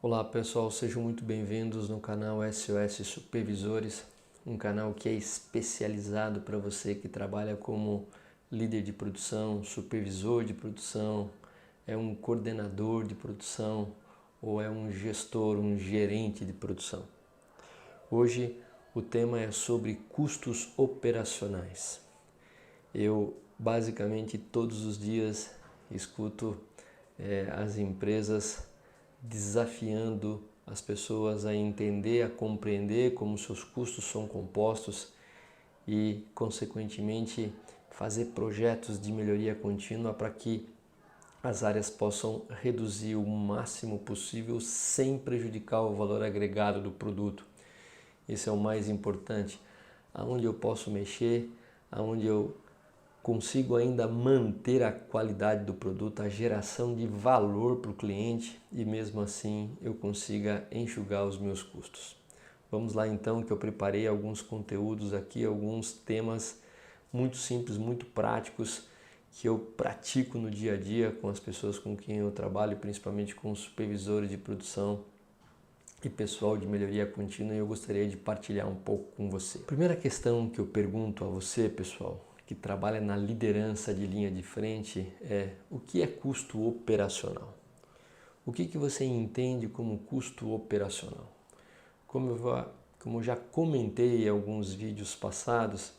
Olá pessoal, sejam muito bem-vindos no canal SOS Supervisores, um canal que é especializado para você que trabalha como líder de produção, supervisor de produção, é um coordenador de produção ou é um gestor, um gerente de produção. Hoje o tema é sobre custos operacionais. Eu basicamente todos os dias escuto as empresas desafiando as pessoas a entender, a compreender como seus custos são compostos e, consequentemente, fazer projetos de melhoria contínua para que as áreas possam reduzir o máximo possível sem prejudicar o valor agregado do produto. Esse é o mais importante. Aonde eu posso mexer, aonde eu consigo ainda manter a qualidade do produto, a geração de valor para o cliente e mesmo assim eu consiga enxugar os meus custos. Vamos lá então, que eu preparei alguns conteúdos aqui, alguns temas muito simples, muito práticos que eu pratico no dia a dia com as pessoas com quem eu trabalho, principalmente com os supervisores de produção e pessoal de melhoria contínua, e eu gostaria de partilhar um pouco com você. Primeira questão que eu pergunto a você, pessoal, que trabalha na liderança de linha de frente, é: o que é custo operacional? O que você entende como custo operacional? Como eu já comentei em alguns vídeos passados,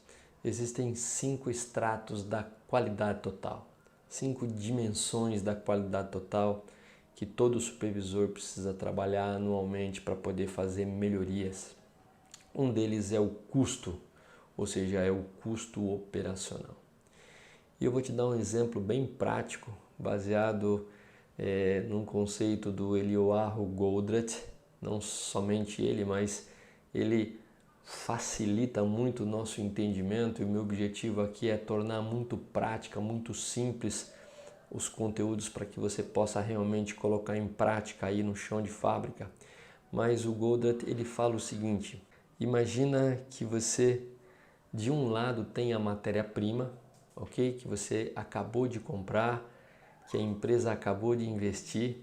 existem 5 estratos da qualidade total, 5 dimensões da qualidade total que todo supervisor precisa trabalhar anualmente para poder fazer melhorias. Um deles é o custo, ou seja, é o custo operacional. E eu vou te dar um exemplo bem prático, baseado num conceito do Eliyahu Goldratt. Não somente ele, mas ele facilita muito o nosso entendimento, e o meu objetivo aqui é tornar muito prática, muito simples os conteúdos para que você possa realmente colocar em prática aí no chão de fábrica. Mas o Goldratt, ele fala o seguinte: imagina que você de um lado tem a matéria-prima, ok? Que você acabou de comprar, que a empresa acabou de investir,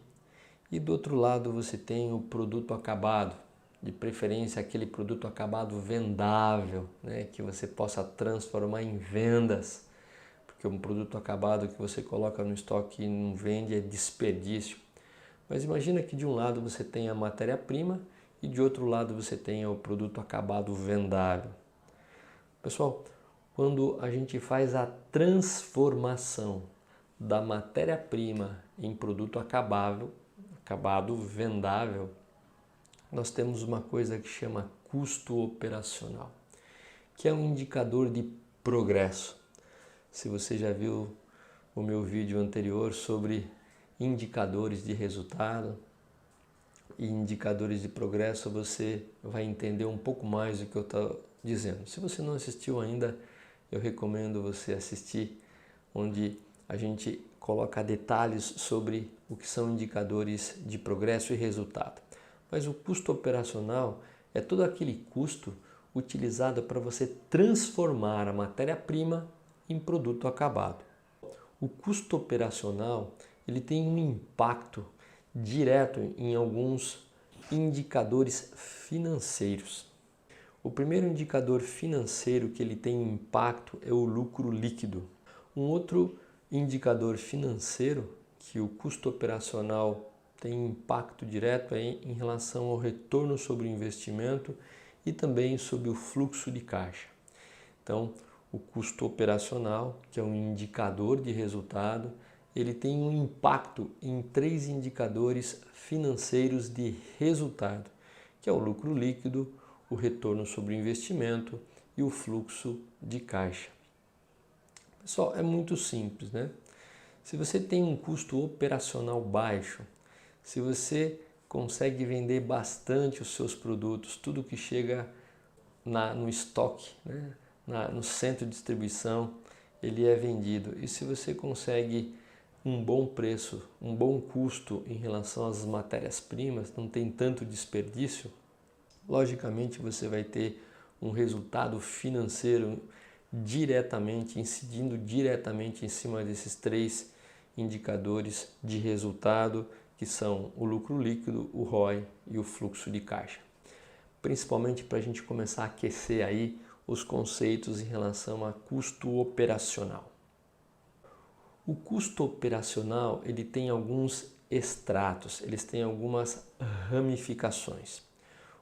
e do outro lado você tem o produto acabado, de preferência aquele produto acabado vendável, né? Que você possa transformar em vendas, porque um produto acabado que você coloca no estoque e não vende é desperdício. Mas imagina que de um lado você tem a matéria-prima e de outro lado você tem o produto acabado vendável. Pessoal, quando a gente faz a transformação da matéria-prima em produto acabado, vendável, nós temos uma coisa que chama custo operacional, que é um indicador de progresso. Se você já viu o meu vídeo anterior sobre indicadores de resultado e indicadores de progresso, você vai entender um pouco mais do que eu estou dizendo. Se você não assistiu ainda, eu recomendo você assistir, onde a gente coloca detalhes sobre o que são indicadores de progresso e resultado. Mas o custo operacional é todo aquele custo utilizado para você transformar a matéria-prima em produto acabado. O custo operacional, ele tem um impacto direto em alguns indicadores financeiros. O primeiro indicador financeiro que ele tem impacto é o lucro líquido. Um outro indicador financeiro que o custo operacional tem impacto direto é em relação ao retorno sobre o investimento e também sobre o fluxo de caixa. Então, o custo operacional, que é um indicador de resultado, ele tem um impacto em 3 indicadores financeiros de resultado, que é o lucro líquido, o retorno sobre o investimento e o fluxo de caixa. Pessoal, é muito simples, né? Se você tem um custo operacional baixo, se você consegue vender bastante os seus produtos, tudo que chega no estoque, né? No centro de distribuição, ele é vendido. E se você consegue um bom preço, um bom custo em relação às matérias-primas, não tem tanto desperdício, logicamente você vai ter um resultado financeiro diretamente, incidindo diretamente em cima desses 3 indicadores de resultado, que que são o lucro líquido, o ROI e o fluxo de caixa. Principalmente para a gente começar a aquecer aí os conceitos em relação a custo operacional. O custo operacional ele tem alguns estratos, eles têm algumas ramificações.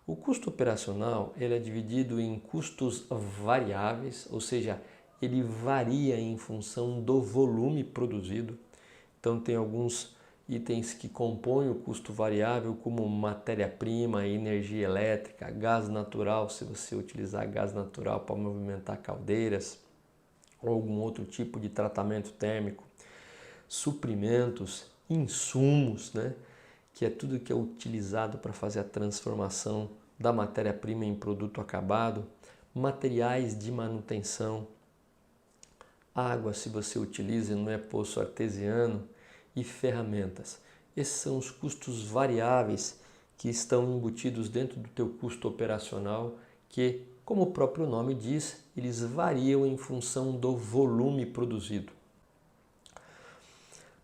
O custo operacional ele é dividido em custos variáveis, ou seja, ele varia em função do volume produzido. Então tem alguns itens que compõem o custo variável, como matéria-prima, energia elétrica, gás natural, se você utilizar gás natural para movimentar caldeiras, ou algum outro tipo de tratamento térmico, suprimentos, insumos, né? Que é tudo que é utilizado para fazer a transformação da matéria-prima em produto acabado, materiais de manutenção, água se você utiliza não é poço artesiano e ferramentas. Esses são os custos variáveis que estão embutidos dentro do teu custo operacional que, como o próprio nome diz, eles variam em função do volume produzido.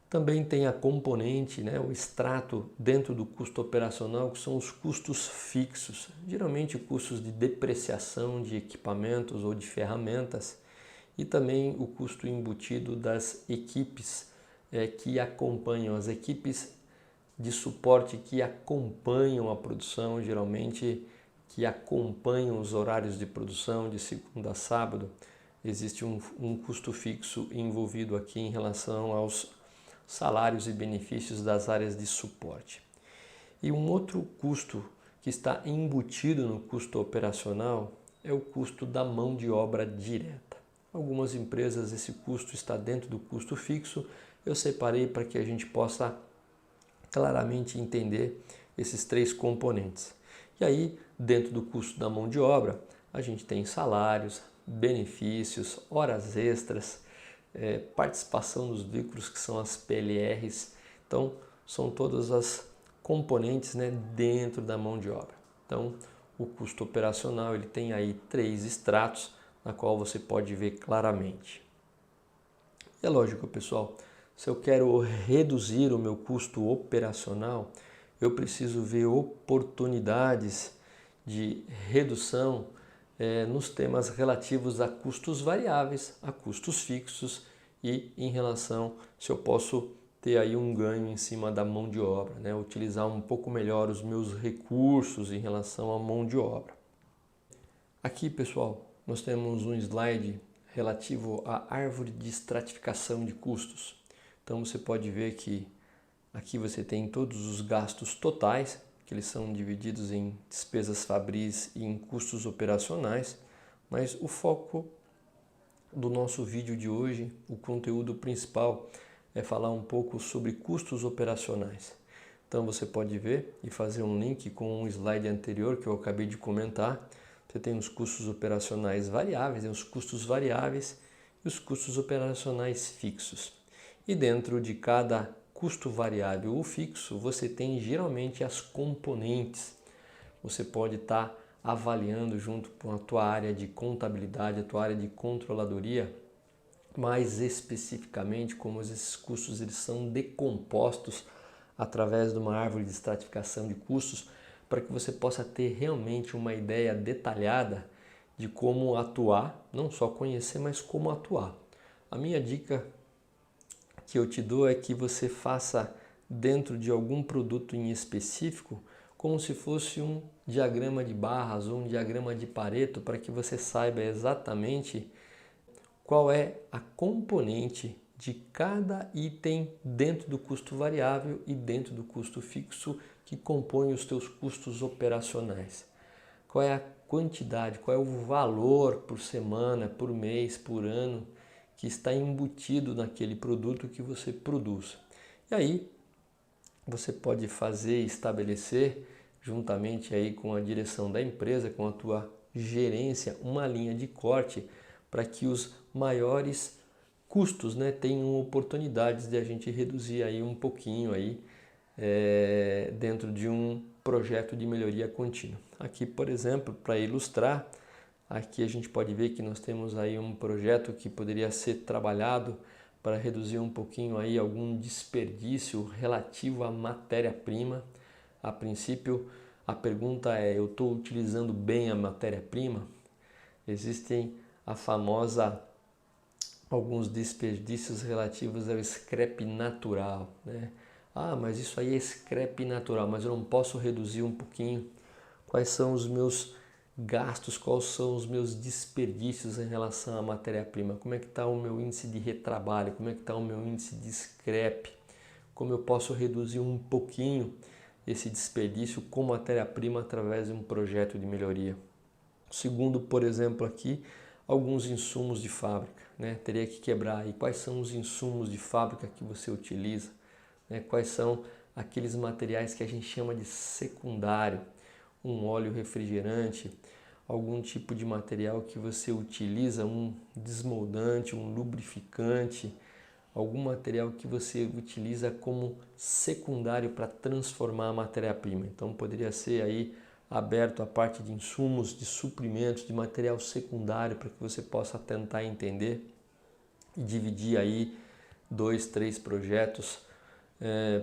Também tem a componente, o extrato dentro do custo operacional, que são os custos fixos, geralmente custos de depreciação de equipamentos ou de ferramentas, e também o custo embutido das equipes que acompanham, as equipes de suporte que acompanham a produção, geralmente que acompanham os horários de produção de segunda a sábado. Existe um custo fixo envolvido aqui em relação aos salários e benefícios das áreas de suporte. E um outro custo que está embutido no custo operacional é o custo da mão de obra direta. Algumas empresas esse custo está dentro do custo fixo. Eu separei para que a gente possa claramente entender esses três componentes. E aí, dentro do custo da mão de obra, a gente tem salários, benefícios, horas extras, participação dos veículos que são as PLRs. Então, são todas as componentes dentro da mão de obra. Então, o custo operacional ele tem aí três estratos, na qual você pode ver claramente. E é lógico, pessoal, se eu quero reduzir o meu custo operacional, eu preciso ver oportunidades de redução nos temas relativos a custos variáveis, a custos fixos e em relação se eu posso ter aí um ganho em cima da mão de obra, utilizar um pouco melhor os meus recursos em relação à mão de obra. Aqui, pessoal, nós temos um slide relativo à árvore de estratificação de custos. Então você pode ver que aqui você tem todos os gastos totais, que eles são divididos em despesas fabris e em custos operacionais, mas o foco do nosso vídeo de hoje, o conteúdo principal, é falar um pouco sobre custos operacionais. Então você pode ver e fazer um link com um slide anterior que eu acabei de comentar. Você tem os custos operacionais variáveis, os custos variáveis e os custos operacionais fixos. E dentro de cada custo variável ou fixo, você tem geralmente as componentes. Você pode estar avaliando junto com a tua área de contabilidade, a tua área de controladoria, mais especificamente como esses custos eles são decompostos através de uma árvore de estratificação de custos, para que você possa ter realmente uma ideia detalhada de como atuar, não só conhecer, mas como atuar. A minha dica que eu te dou é que você faça dentro de algum produto em específico como se fosse um diagrama de barras ou um diagrama de Pareto, para que você saiba exatamente qual é a componente de cada item dentro do custo variável e dentro do custo fixo que compõe os teus custos operacionais. Qual é a quantidade, qual é o valor por semana, por mês, por ano que está embutido naquele produto que você produz. E aí você pode fazer e estabelecer, juntamente aí com a direção da empresa, com a tua gerência, uma linha de corte para que os maiores custos tenham oportunidades de a gente reduzir aí um pouquinho aí, dentro de um projeto de melhoria contínua. Aqui, por exemplo, para ilustrar, aqui a gente pode ver que nós temos aí um projeto que poderia ser trabalhado para reduzir um pouquinho aí algum desperdício relativo à matéria-prima. A princípio, a pergunta é: eu estou utilizando bem a matéria-prima? Existem alguns desperdícios relativos ao scrap natural, né? Ah, mas isso aí é scrap natural, mas eu não posso reduzir um pouquinho? Quais são os meus gastos, quais são os meus desperdícios em relação à matéria-prima? Como é que está o meu índice de retrabalho? Como é que está o meu índice de scrap? Como eu posso reduzir um pouquinho esse desperdício com matéria-prima através de um projeto de melhoria? Segundo, por exemplo, aqui, alguns insumos de fábrica, né? Teria que quebrar aí quais são os insumos de fábrica que você utiliza, né? Quais são aqueles materiais que a gente chama de secundário, um óleo refrigerante, algum tipo de material que você utiliza, um desmoldante, um lubrificante, algum material que você utiliza como secundário para transformar a matéria-prima. Então poderia ser aí aberto a parte de insumos, de suprimentos, de material secundário, para que você possa tentar entender e dividir aí 2, 3 projetos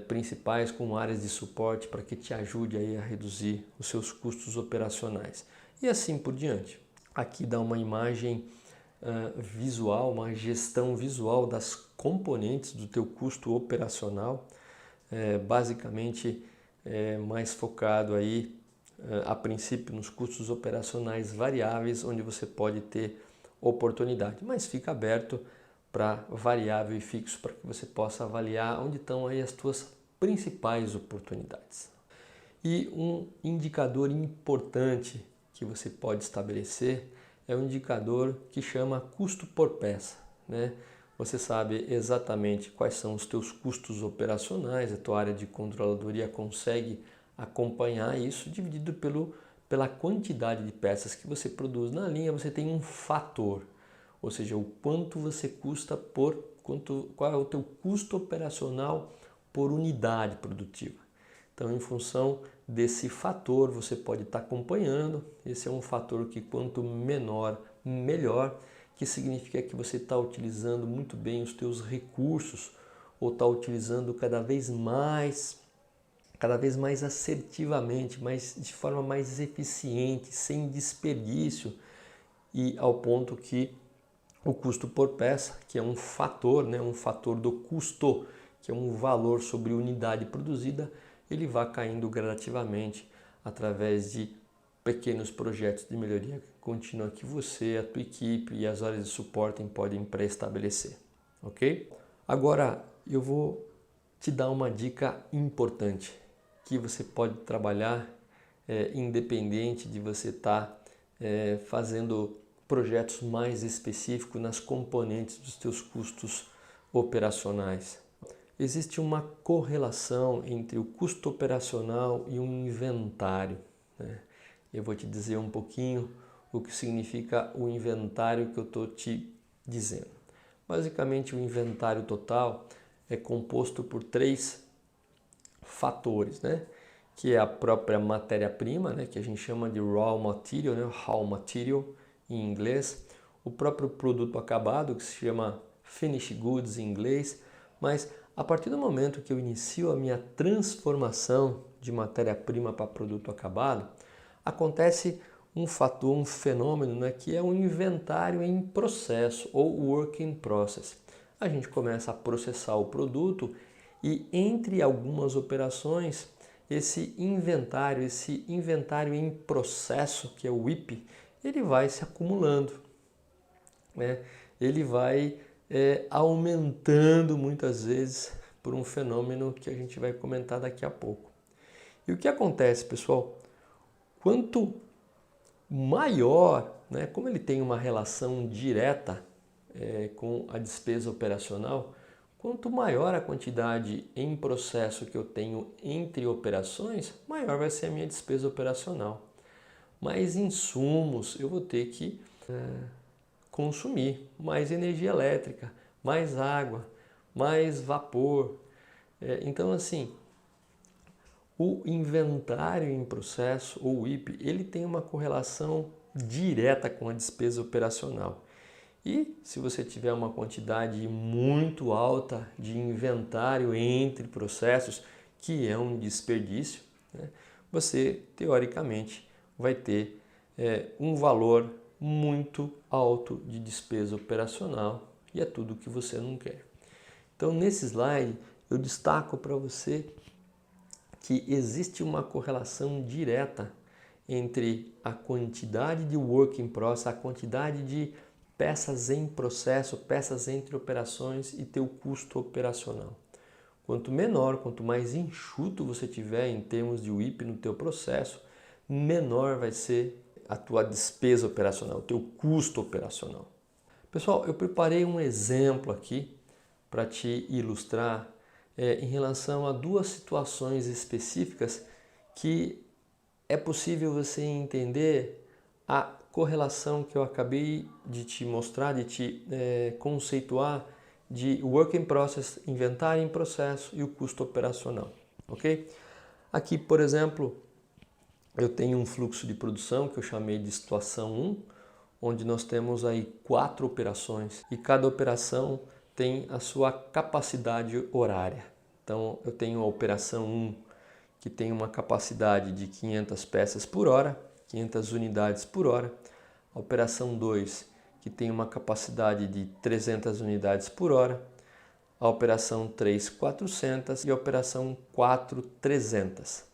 principais com áreas de suporte para que te ajude aí a reduzir os seus custos operacionais e assim por diante. Aqui dá uma imagem visual, uma gestão visual das componentes do teu custo operacional, basicamente mais focado aí a princípio nos custos operacionais variáveis, onde você pode ter oportunidade, mas fica aberto para variável e fixo para que você possa avaliar onde estão aí as tuas principais oportunidades. E um indicador importante que você pode estabelecer é um indicador que chama custo por peça, né? Você sabe exatamente quais são os teus custos operacionais, a tua área de controladoria consegue acompanhar isso dividido pela quantidade de peças que você produz. Na linha você tem um fator, ou seja, o quanto você custa qual é o teu custo operacional por unidade produtiva. Então, em função desse fator, você pode estar acompanhando. Esse é um fator que quanto menor, melhor, que significa que você está utilizando muito bem os teus recursos ou está utilizando cada vez mais assertivamente, de forma mais eficiente, sem desperdício e ao ponto que o custo por peça, que é um fator, né, um fator do custo, que é um valor sobre unidade produzida, ele vai caindo gradativamente através de pequenos projetos de melhoria contínua que você, a tua equipe e as áreas de suporte podem pré-estabelecer, ok? Agora eu vou te dar uma dica importante que você pode trabalhar independente de você estar fazendo projetos mais específicos nas componentes dos teus custos operacionais. Existe uma correlação entre o custo operacional e o inventário, né? Eu vou te dizer um pouquinho o que significa o inventário que eu estou te dizendo. Basicamente, o inventário total é composto por 3 fatores, né? Que é a própria matéria-prima, né? Que a gente chama de raw material, né? Raw material em inglês, o próprio produto acabado, que se chama finished goods em inglês, mas a partir do momento que eu inicio a minha transformação de matéria-prima para produto acabado, acontece um fator, um fenômeno, né, que é um inventário em processo ou work in process. A gente começa a processar o produto e entre algumas operações, esse inventário em processo, que é o WIP, ele vai se acumulando, né? Ele vai aumentando muitas vezes por um fenômeno que a gente vai comentar daqui a pouco. E o que acontece, pessoal? Quanto maior, né, como ele tem uma relação direta com a despesa operacional, quanto maior a quantidade em processo que eu tenho entre operações, maior vai ser a minha despesa operacional. Mais insumos eu vou ter que consumir, mais energia elétrica, mais água, mais vapor. Então, assim, o inventário em processo, ou WIP, ele tem uma correlação direta com a despesa operacional. E se você tiver uma quantidade muito alta de inventário entre processos, que é um desperdício, né, você teoricamente vai ter um valor muito alto de despesa operacional e é tudo que você não quer. Então nesse slide eu destaco para você que existe uma correlação direta entre a quantidade de work in process, a quantidade de peças em processo, peças entre operações e teu custo operacional. Quanto menor, quanto mais enxuto você tiver em termos de WIP no teu processo, menor vai ser a tua despesa operacional, o teu custo operacional. Pessoal, eu preparei um exemplo aqui para te ilustrar em relação a duas situações específicas que é possível você entender a correlação que eu acabei de te mostrar, de te conceituar de work in process, inventário em processo e o custo operacional, ok? Aqui, por exemplo, eu tenho um fluxo de produção que eu chamei de situação 1, onde nós temos aí 4 operações e cada operação tem a sua capacidade horária. Então eu tenho a operação 1 que tem uma capacidade de 500 peças por hora, 500 unidades por hora. A operação 2 que tem uma capacidade de 300 unidades por hora. A operação 3, 400 e a operação 4, 300.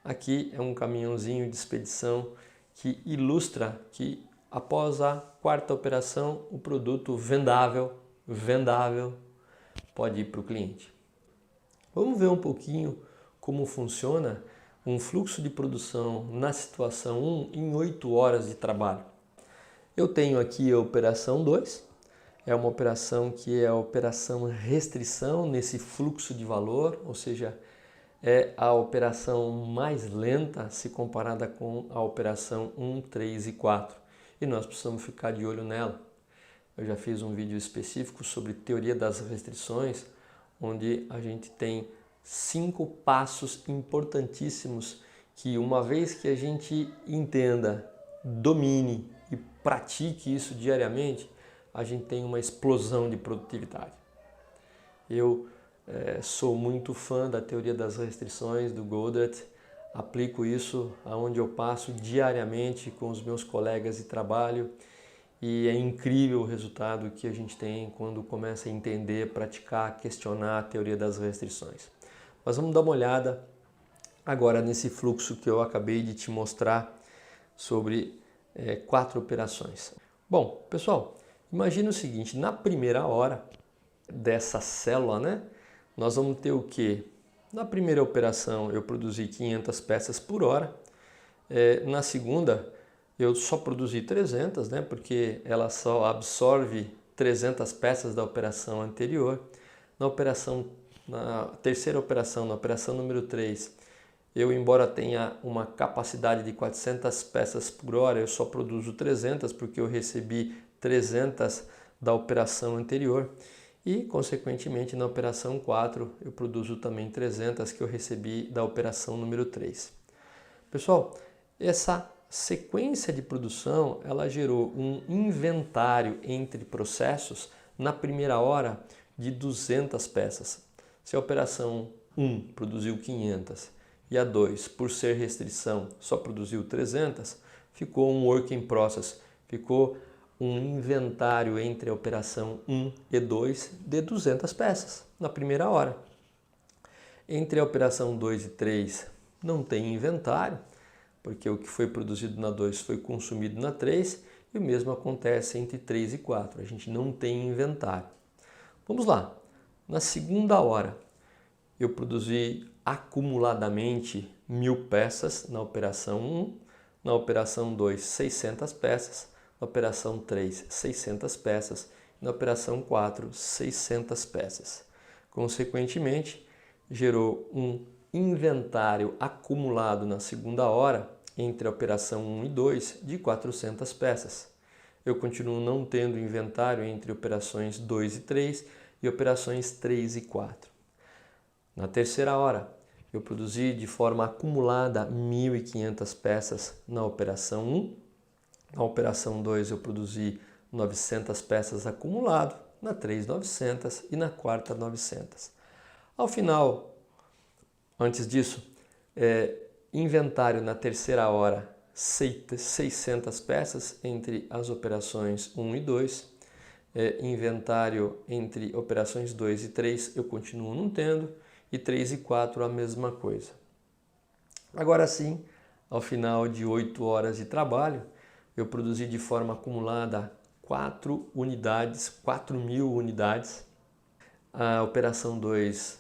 Aqui é um caminhãozinho de expedição que ilustra que após a quarta operação o produto vendável pode ir para o cliente. Vamos ver um pouquinho como funciona um fluxo de produção na situação 1 em 8 horas de trabalho. Eu tenho aqui a operação 2, é uma operação que é a operação restrição nesse fluxo de valor, ou seja, é a operação mais lenta se comparada com a operação 1, 3 e 4. E nós precisamos ficar de olho nela. Eu já fiz um vídeo específico sobre teoria das restrições, onde a gente tem 5 passos importantíssimos que uma vez que a gente entenda, domine e pratique isso diariamente, a gente tem uma explosão de produtividade. Eu sou muito fã da teoria das restrições do Goldratt, aplico isso aonde eu passo diariamente com os meus colegas de trabalho e é incrível o resultado que a gente tem quando começa a entender, praticar, questionar a teoria das restrições. Mas vamos dar uma olhada agora nesse fluxo que eu acabei de te mostrar sobre 4 operações. Bom, pessoal, imagina o seguinte, na primeira hora dessa célula, né, nós vamos ter o que? Na primeira operação eu produzi 500 peças por hora, na segunda eu só produzi 300, né, porque ela só absorve 300 peças da operação anterior. Na terceira operação, na operação número 3, eu, embora tenha uma capacidade de 400 peças por hora, eu só produzo 300 porque eu recebi 300 da operação anterior. E, consequentemente, na operação 4, eu produzo também 300 que eu recebi da operação número 3. Pessoal, essa sequência de produção, ela gerou um inventário entre processos na primeira hora de 200 peças. Se a operação 1 produziu 500 e a 2, por ser restrição, só produziu 300, ficou um work in process, ficou um inventário entre a operação 1 e 2 de 200 peças na primeira hora. Entre a operação 2 e 3 não tem inventário, porque o que foi produzido na 2 foi consumido na 3, e o mesmo acontece entre 3 e 4, a gente não tem inventário. Vamos lá, na segunda hora eu produzi acumuladamente 1000 peças na operação 1, na operação 2 600 peças, na operação 3 600 peças, na operação 4 600 peças. Consequentemente, gerou um inventário acumulado na segunda hora entre a operação 1 e 2 de 400 peças. Eu continuo não tendo inventário entre operações 2 e 3 e operações 3 e 4. Na terceira hora, eu produzi de forma acumulada 1.500 peças na operação 1. Na operação 2 eu produzi 900 peças acumulado, na 3 900 e na quarta 900. Ao final, antes disso, inventário na terceira hora 600 peças entre as operações 1 e 2. Inventário entre operações 2 e 3 eu continuo não tendo, e 3 e 4 a mesma coisa. Agora sim, ao final de 8 horas de trabalho, eu produzi de forma acumulada 4 unidades, 4.000 unidades. A operação 2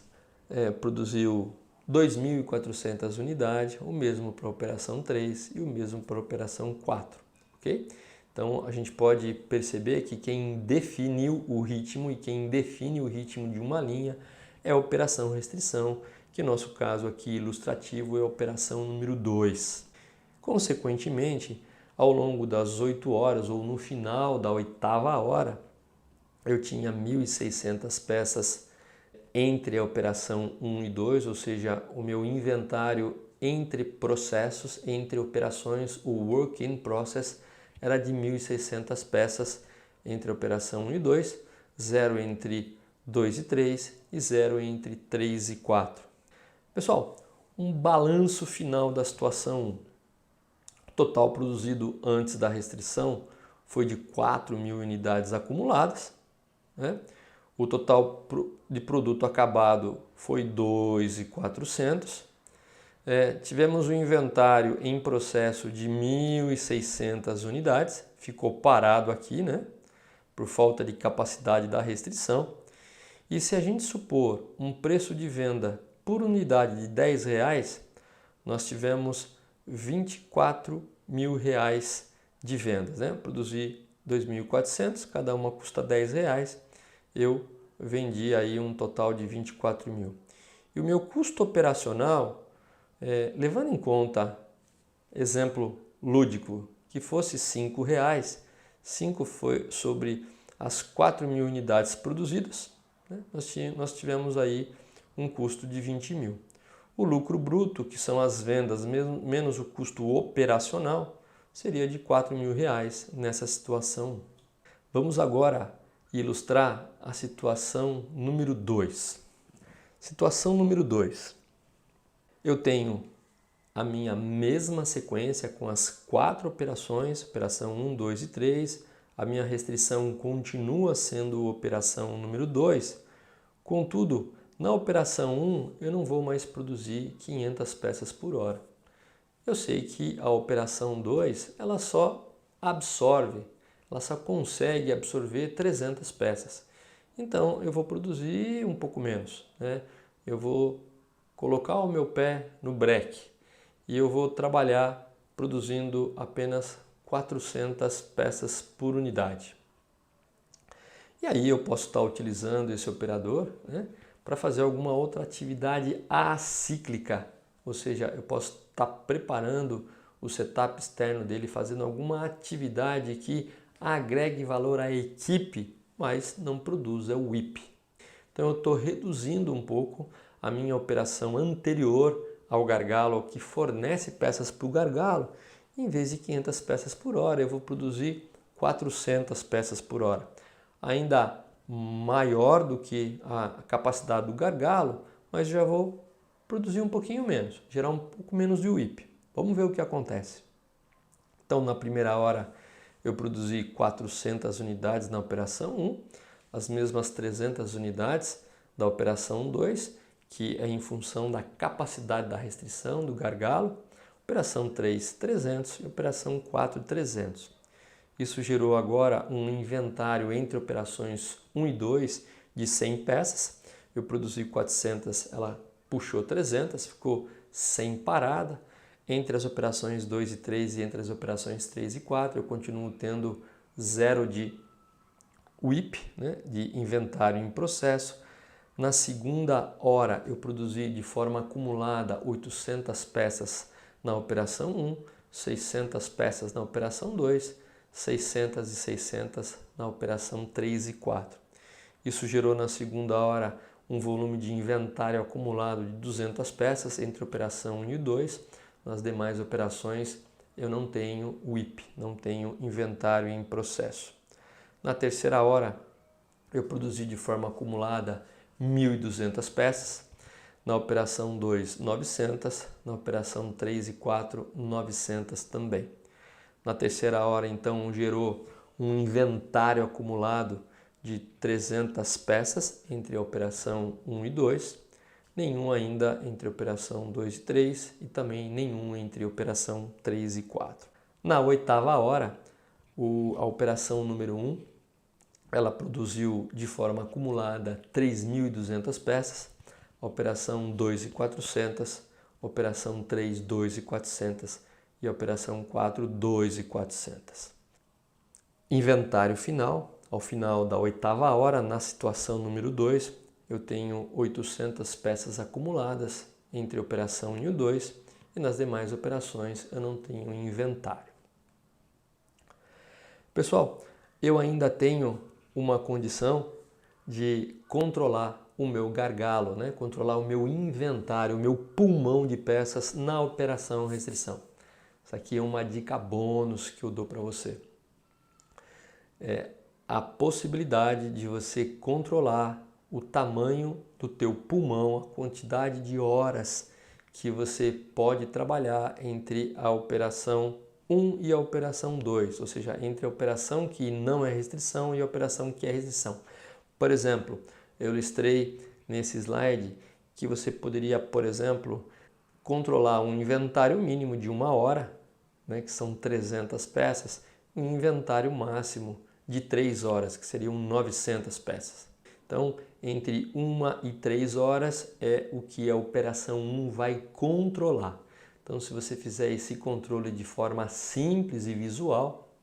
produziu 2.400 unidades, o mesmo para a operação 3 e o mesmo para a operação 4, ok? Então a gente pode perceber que quem definiu o ritmo e quem define o ritmo de uma linha é a operação restrição, que no nosso caso aqui ilustrativo é a operação número 2. Consequentemente, ao longo das 8 horas ou no final da 8ª hora, eu tinha 1.600 peças entre a operação 1 e 2, ou seja, o meu inventário entre processos, entre operações, o work in process, era de 1.600 peças entre a operação 1 e 2, 0 entre 2 e 3 e 0 entre 3 e 4. Pessoal, um balanço final da situação 1. O total produzido antes da restrição foi de 4.000 unidades acumuladas, né? O total de produto acabado foi 2.400. Tivemos um inventário em processo de 1.600 unidades, ficou parado aqui, né? Por falta de capacidade da restrição. E se a gente supor um preço de venda por unidade de R$10, nós tivemos R$24.000 de vendas, né? Produzi 2.400, cada uma custa R$10, eu vendi aí um total de 24.000. E o meu custo operacional, levando em conta, exemplo lúdico, que fosse R$5, 5 foi sobre as 4.000 unidades produzidas, né? Nós tivemos aí um custo de 20.000. O lucro bruto, que são as vendas menos o custo operacional, seria de R$4.000 nessa situação. Vamos agora ilustrar a situação número 2. Situação número 2. Eu tenho a minha mesma sequência com as 4 operações, operação 1, 2 e 3. A minha restrição continua sendo operação número 2. Contudo, na operação 1 eu não vou mais produzir 500 peças por hora. Eu sei que a operação 2 ela só absorve, ela só consegue absorver 300 peças. Então eu vou produzir um pouco menos, né? Eu vou colocar o meu pé no breque e eu vou trabalhar produzindo apenas 400 peças por unidade. E aí eu posso estar utilizando esse operador, né, para fazer alguma outra atividade acíclica, ou seja, eu posso estar preparando o setup externo dele, fazendo alguma atividade que agregue valor à equipe, mas não produza o WIP. Então eu estou reduzindo um pouco a minha operação anterior ao gargalo, que fornece peças para o gargalo. Em vez de 500 peças por hora, eu vou produzir 400 peças por hora. Ainda maior do que a capacidade do gargalo, mas já vou produzir um pouquinho menos, gerar um pouco menos de WIP. Vamos ver o que acontece. Então, na primeira hora, eu produzi 400 unidades na operação 1, as mesmas 300 unidades da operação 2, que é em função da capacidade da restrição do gargalo, operação 3, 300 e operação 4, 300. Isso gerou agora um inventário entre operações 1 e 2 de 100 peças. Eu produzi 400, ela puxou 300, ficou 100 parada. Entre as operações 2 e 3 e entre as operações 3 e 4, eu continuo tendo 0 de WIP, né, de inventário em processo. Na segunda hora, eu produzi de forma acumulada 800 peças na operação 1, 600 peças na operação 2, 600 e 600 na operação 3 e 4. Isso gerou na segunda hora um volume de inventário acumulado de 200 peças entre operação 1 e 2. Nas demais operações eu não tenho WIP, não tenho inventário em processo. Na terceira hora, eu produzi de forma acumulada 1.200 peças. Na operação 2, 900. Na operação 3 e 4, 900 também. Na terceira hora, então, gerou um inventário acumulado de 300 peças entre a operação 1 e 2, nenhum ainda entre a operação 2 e 3 e também nenhum entre a operação 3 e 4. Na oitava hora, a operação número 1, ela produziu de forma acumulada 3.200 peças, a operação 2 e 400, a operação 3, 2 e 400 e a operação 4, 2 e 400. Inventário final, ao final da oitava hora, na situação número 2, eu tenho 800 peças acumuladas entre a operação 1 e 2 e nas demais operações eu não tenho inventário. Pessoal, eu ainda tenho uma condição de controlar o meu gargalo, né? Controlar o meu inventário, o meu pulmão de peças na operação restrição. Isso aqui é uma dica bônus que eu dou para você. A possibilidade de você controlar o tamanho do teu pulmão, a quantidade de horas que você pode trabalhar entre a operação 1 e a operação 2, ou seja, entre a operação que não é restrição e a operação que é restrição. Por exemplo, eu listrei nesse slide que você poderia, por exemplo, controlar um inventário mínimo de 1 hora, né, que são 300 peças, e um inventário máximo de 3 horas, que seriam 900 peças. Então, entre 1 e 3 horas é o que a operação 1 vai controlar. Então, se você fizer esse controle de forma simples e visual,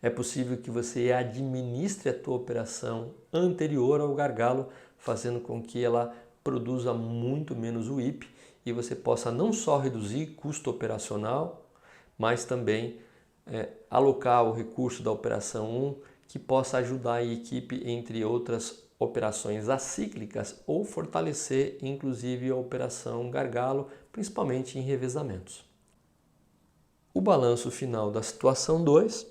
é possível que você administre a tua operação anterior ao gargalo, fazendo com que ela produza muito menos WIP e você possa não só reduzir custo operacional, mas também alocar o recurso da operação 1 que possa ajudar a equipe entre outras operações acíclicas ou fortalecer inclusive a operação gargalo, principalmente em revezamentos. O balanço final da situação 2,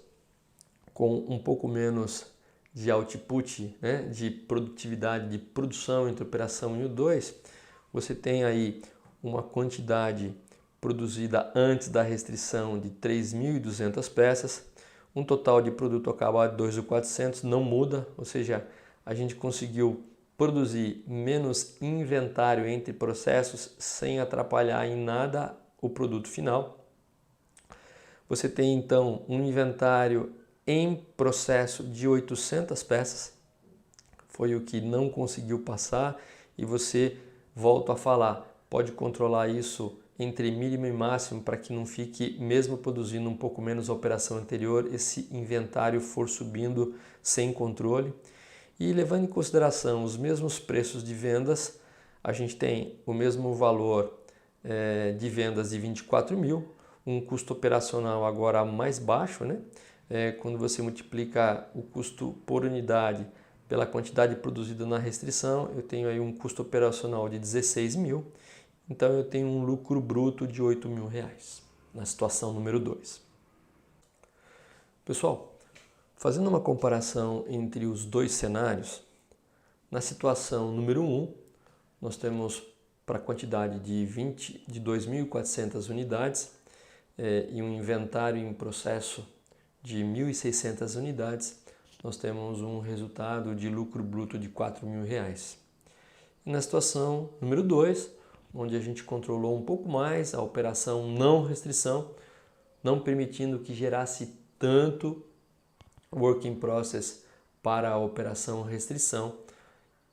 com um pouco menos de output, né, de produtividade de produção entre a operação 1 e o 2, você tem aí uma quantidade produzida antes da restrição de 3.200 peças, um total de produto acabado de 2.400 não muda, ou seja, a gente conseguiu produzir menos inventário entre processos sem atrapalhar em nada o produto final. Você tem então um inventário em processo de 800 peças, foi o que não conseguiu passar e você, volto a falar, pode controlar isso entre mínimo e máximo para que não fique, mesmo produzindo um pouco menos a operação anterior, esse inventário for subindo sem controle. E levando em consideração os mesmos preços de vendas, a gente tem o mesmo valor de vendas de 24 mil, um custo operacional agora mais baixo, né? Quando você multiplica o custo por unidade pela quantidade produzida na restrição, eu tenho aí um custo operacional de 16 mil, então eu tenho um lucro bruto de 8 mil reais na situação número 2. Pessoal, fazendo uma comparação entre os dois cenários, na situação número 1, nós temos para a quantidade de 2.400 unidades e um inventário em processo de 1.600 unidades, nós temos um resultado de lucro bruto de 4 mil reais. E na situação número 2, onde a gente controlou um pouco mais a operação não restrição, não permitindo que gerasse tanto work in process para a operação restrição,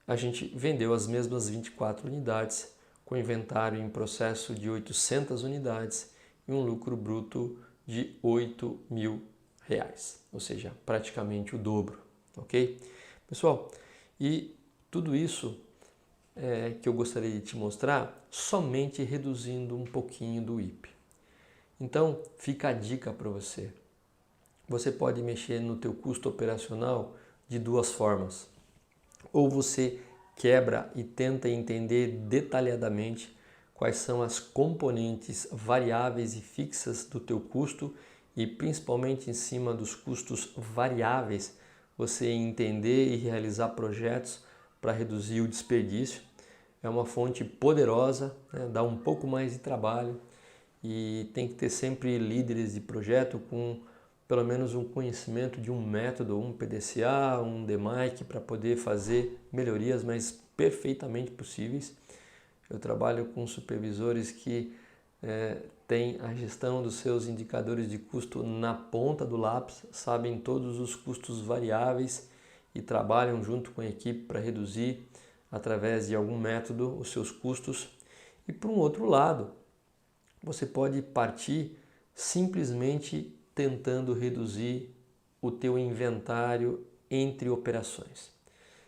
a gente vendeu as mesmas 24 unidades, com inventário em processo de 800 unidades e um lucro bruto de 8 mil reais, ou seja, praticamente o dobro, ok? Pessoal, e tudo isso que eu gostaria de te mostrar somente reduzindo um pouquinho do WIP. Então, fica a dica para você. Você pode mexer no teu custo operacional de duas formas. Ou você quebra e tenta entender detalhadamente quais são as componentes variáveis e fixas do teu custo e principalmente em cima dos custos variáveis, você entender e realizar projetos para reduzir o desperdício. É uma fonte poderosa, né? Dá um pouco mais de trabalho e tem que ter sempre líderes de projeto com pelo menos um conhecimento de um método, um PDCA, um DMAIC, para poder fazer melhorias, mas perfeitamente possíveis. Eu trabalho com supervisores que têm a gestão dos seus indicadores de custo na ponta do lápis, sabem todos os custos variáveis e trabalham junto com a equipe para reduzir, através de algum método, os seus custos. E por um outro lado, você pode partir simplesmente tentando reduzir o teu inventário entre operações.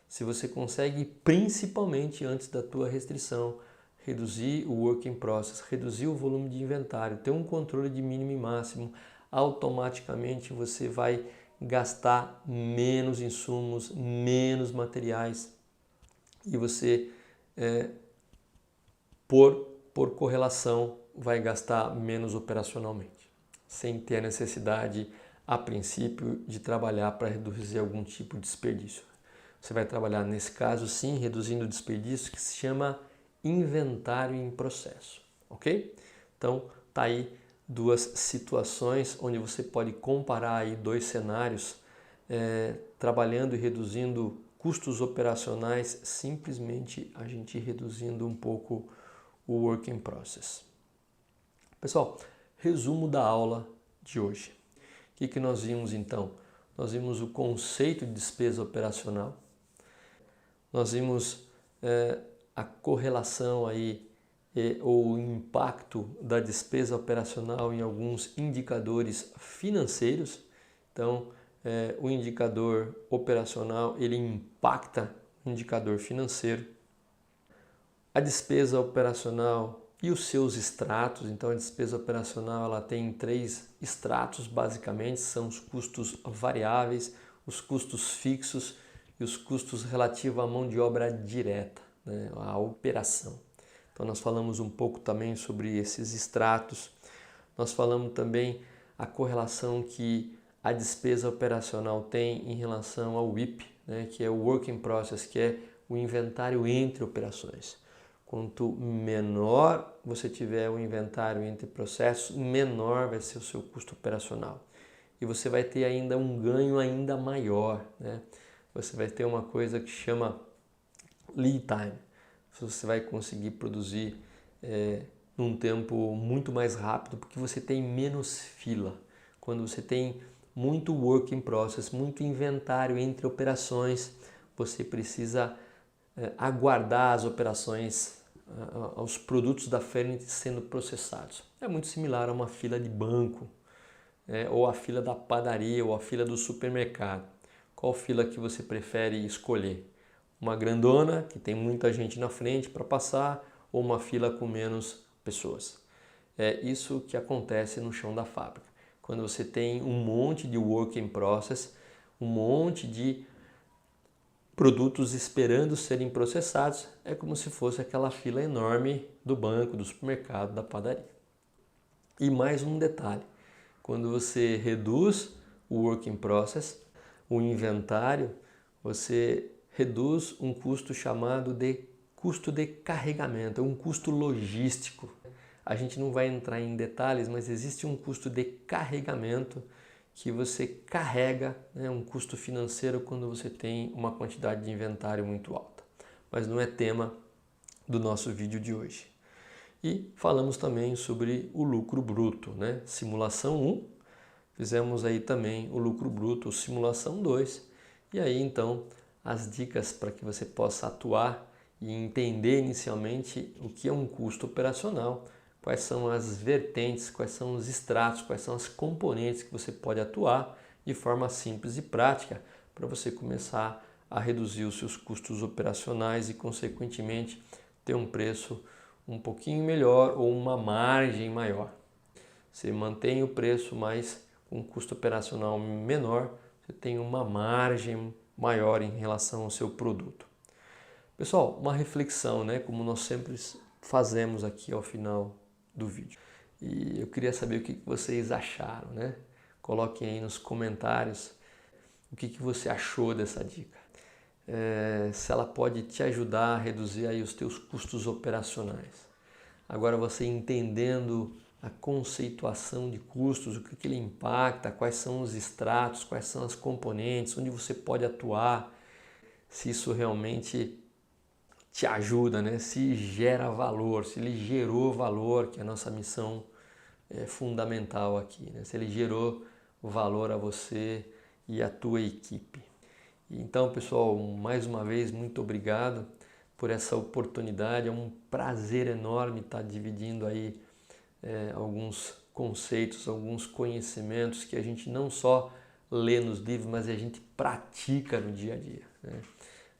Se você consegue, principalmente antes da tua restrição, reduzir o work in process, reduzir o volume de inventário, ter um controle de mínimo e máximo, automaticamente você vai gastar menos insumos, menos materiais e você, por correlação, vai gastar menos operacionalmente, sem ter a necessidade, a princípio, de trabalhar para reduzir algum tipo de desperdício. Você vai trabalhar, nesse caso, sim, reduzindo o desperdício, que se chama inventário em processo, ok? Então, tá aí duas situações onde você pode comparar aí dois cenários, trabalhando e reduzindo custos operacionais, simplesmente a gente reduzindo um pouco o work in process. Pessoal, resumo da aula de hoje. O que nós vimos então? Nós vimos o conceito de despesa operacional, nós vimos a correlação aí ou o impacto da despesa operacional em alguns indicadores financeiros. Então, o indicador operacional ele impacta o indicador financeiro. A despesa operacional e os seus extratos. Então, a despesa operacional ela tem 3 extratos basicamente, são os custos variáveis, os custos fixos e os custos relativos à mão de obra direta, né, à operação. Então nós falamos um pouco também sobre esses extratos, nós falamos também a correlação que a despesa operacional tem em relação ao WIP, né, que é o Work in Process, que é o inventário entre operações. Quanto menor você tiver o inventário entre processos, menor vai ser o seu custo operacional. E você vai ter ainda um ganho ainda maior, né? Você vai ter uma coisa que chama lead time. Você vai conseguir produzir num tempo muito mais rápido porque você tem menos fila. Quando você tem muito work in process, muito inventário entre operações, você precisa aguardar as operações, os produtos da frente sendo processados. É muito similar a uma fila de banco, ou a fila da padaria, ou a fila do supermercado. Qual fila que você prefere escolher? Uma grandona, que tem muita gente na frente para passar, ou uma fila com menos pessoas? É isso que acontece no chão da fábrica. Quando você tem um monte de work in process, um monte de produtos esperando serem processados, é como se fosse aquela fila enorme do banco, do supermercado, da padaria. E mais um detalhe, quando você reduz o work in process, o inventário, você reduz um custo chamado de custo de carregamento, é um custo logístico. A gente não vai entrar em detalhes, mas existe um custo de carregamento que você carrega, né, um custo financeiro quando você tem uma quantidade de inventário muito alta. Mas não é tema do nosso vídeo de hoje. E falamos também sobre o lucro bruto, né? Simulação 1, fizemos aí também o lucro bruto, simulação 2, e aí então as dicas para que você possa atuar e entender inicialmente o que é um custo operacional, quais são as vertentes, quais são os extratos, quais são as componentes que você pode atuar de forma simples e prática para você começar a reduzir os seus custos operacionais e, consequentemente, ter um preço um pouquinho melhor ou uma margem maior. Você mantém o preço, mas com um custo operacional menor, você tem uma margem maior em relação ao seu produto. Pessoal, uma reflexão, né, como nós sempre fazemos aqui ao final do vídeo. E eu queria saber o que vocês acharam, né? Coloquem aí nos comentários. o que você achou dessa dica. Se ela pode te ajudar a reduzir aí os teus custos operacionais. Agora você entendendo a conceituação de custos, o que ele impacta, quais são os extratos, quais são as componentes, onde você pode atuar, se isso realmente te ajuda, né? Se gera valor, se ele gerou valor, que é a nossa missão fundamental aqui, né? Se ele gerou valor a você e a tua equipe. Então, pessoal, mais uma vez, muito obrigado por essa oportunidade. É um prazer enorme estar dividindo aí alguns conceitos, alguns conhecimentos que a gente não só lê nos livros, mas a gente pratica no dia a dia, né?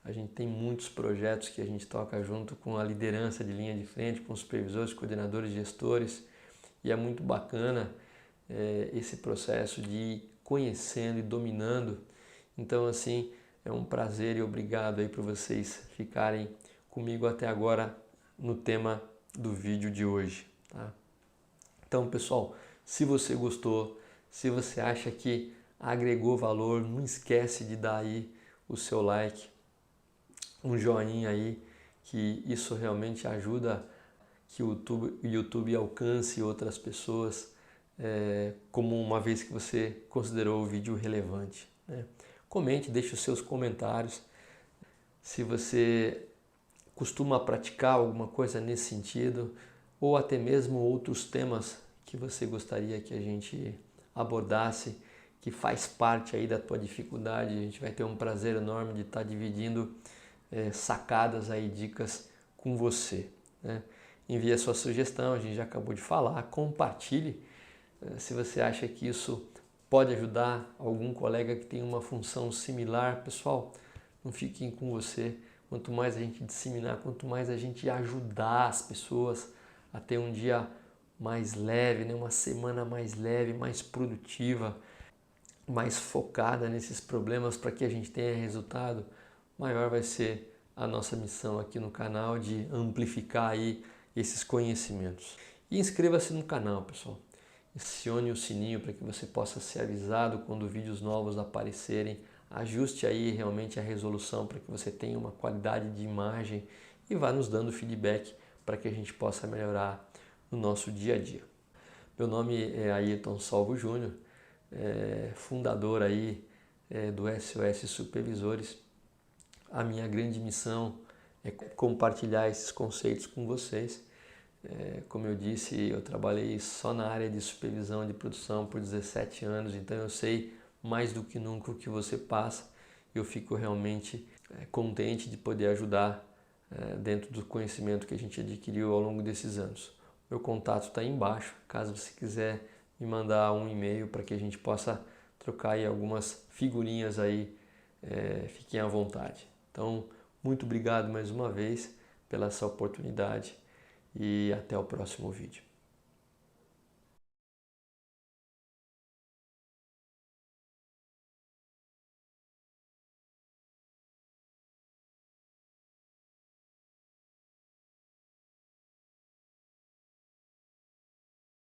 A gente tem muitos projetos que a gente toca junto com a liderança de linha de frente, com os supervisores, coordenadores, gestores, e é muito bacana esse processo de ir conhecendo e dominando. Então, assim, é um prazer e obrigado aí por vocês ficarem comigo até agora no tema do vídeo de hoje, tá? Então, pessoal, se você gostou, se você acha que agregou valor, não esquece de dar aí o seu like, um joinha aí, que isso realmente ajuda que o YouTube alcance outras pessoas, como uma vez que você considerou o vídeo relevante, né? Comente, deixe os seus comentários. Se você costuma praticar alguma coisa nesse sentido, ou até mesmo outros temas que você gostaria que a gente abordasse, que faz parte aí da tua dificuldade, a gente vai ter um prazer enorme de estar dividindo sacadas aí, dicas com você, né? Envie a sua sugestão, a gente já acabou de falar, compartilhe se você acha que isso pode ajudar algum colega que tem uma função similar. Pessoal, não fiquem com você. Quanto mais a gente disseminar, quanto mais a gente ajudar as pessoas a ter um dia mais leve, né? Uma semana mais leve, mais produtiva, mais focada nesses problemas para que a gente tenha resultado, maior vai ser a nossa missão aqui no canal de amplificar aí esses conhecimentos. E inscreva-se no canal, pessoal. Acione o sininho para que você possa ser avisado quando vídeos novos aparecerem. Ajuste aí realmente a resolução para que você tenha uma qualidade de imagem e vá nos dando feedback para que a gente possa melhorar no nosso dia a dia. Meu nome é Ayrton Salvo Júnior, fundador aí do SOS Supervisores. A minha grande missão é compartilhar esses conceitos com vocês. Como eu disse, eu trabalhei só na área de supervisão de produção por 17 anos, então eu sei mais do que nunca o que você passa. Eu fico realmente contente de poder ajudar dentro do conhecimento que a gente adquiriu ao longo desses anos. Meu contato está aí embaixo, caso você quiser me mandar um e-mail para que a gente possa trocar aí algumas figurinhas aí, fiquem à vontade. Então, muito obrigado mais uma vez pela essa oportunidade e até o próximo vídeo.